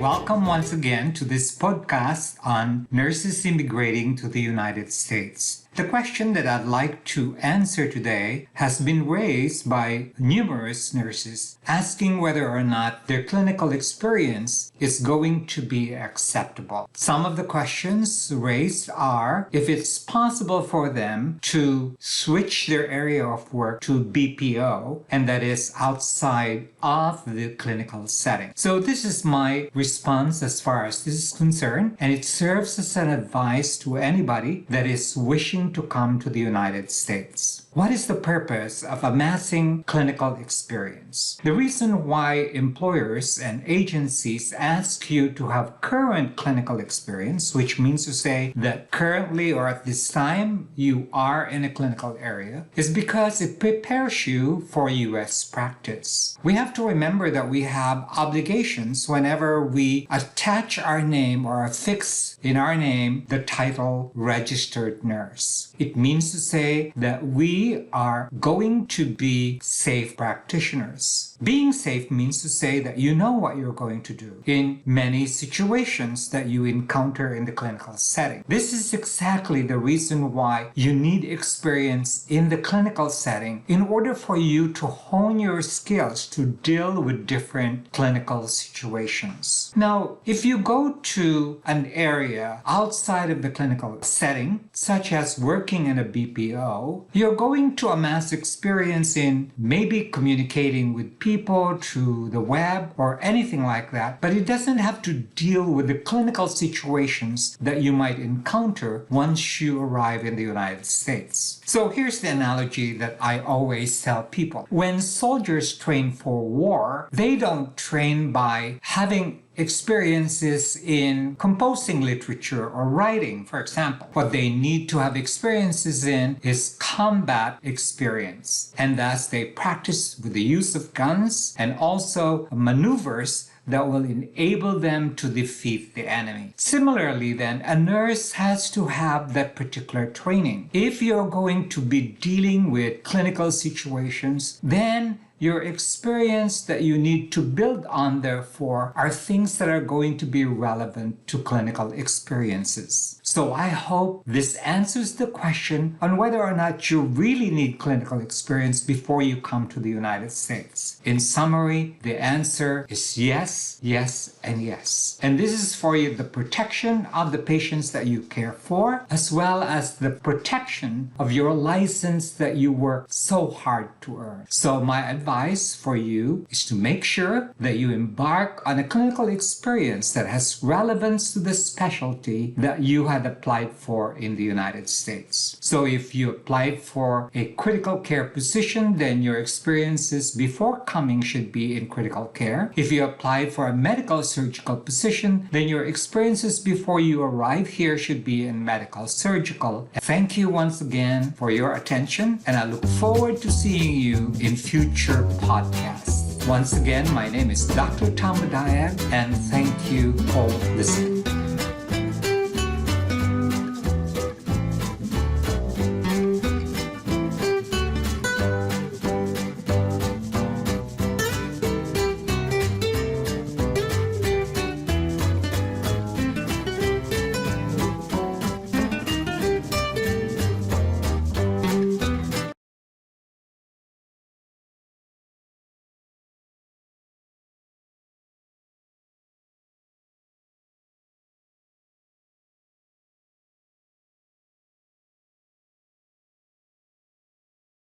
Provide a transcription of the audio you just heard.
welcome once again to this podcast on nurses immigrating to the United States. The question that I'd like to answer today has been raised by numerous nurses asking whether or not their clinical experience is going to be acceptable. Some of the questions raised are if it's possible for them to switch their area of work to BPO, and that is outside of the clinical setting. So this is my response as far as this is concerned, and it serves as an advice to anybody that is wishing to come to the United States. What is the purpose of amassing clinical experience? The reason why employers and agencies ask you to have current clinical experience, which means to say that currently or at this time you are in a clinical area, is because it prepares you for U.S. practice. We have to remember that we have obligations whenever we attach our name or affix in our name the title registered nurse. It means to say that we are going to be safe practitioners. Being safe means to say that you know what you're going to do in many situations that you encounter in the clinical setting. This is exactly the reason why you need experience in the clinical setting in order for you to hone your skills to deal with different clinical situations. Now, if you go to an area outside of the clinical setting, such as working in a BPO, you're going to amass experience in maybe communicating with people through the web or anything like that, but it doesn't have to deal with the clinical situations that you might encounter once you arrive in the United States. So here's the analogy that I always tell people. When soldiers train for war, they don't train by having experiences in composing literature or writing, for example. What they need to have experiences in is combat experience. And thus they practice with the use of guns and also maneuvers that will enable them to defeat the enemy. Similarly then, a nurse has to have that particular training. If you're going to be dealing with clinical situations, then your experience that you need to build on, therefore, are things that are going to be relevant to clinical experiences. So I hope this answers the question on whether or not you really need clinical experience before you come to the United States. In summary, the answer is yes, yes, and yes. And this is for you the protection of the patients that you care for, as well as the protection of your license that you work so hard to earn. So my advice for you is to make sure that you embark on a clinical experience that has relevance to the specialty that you had applied for in the United States. So if you applied for a critical care position, then your experiences before coming should be in critical care. If you applied for a medical surgical position, then your experiences before you arrive here should be in medical surgical. Thank you once again for your attention, and I look forward to seeing you in future podcasts. Once again, my name is Dr. Tom Badayag, and thank you for listening.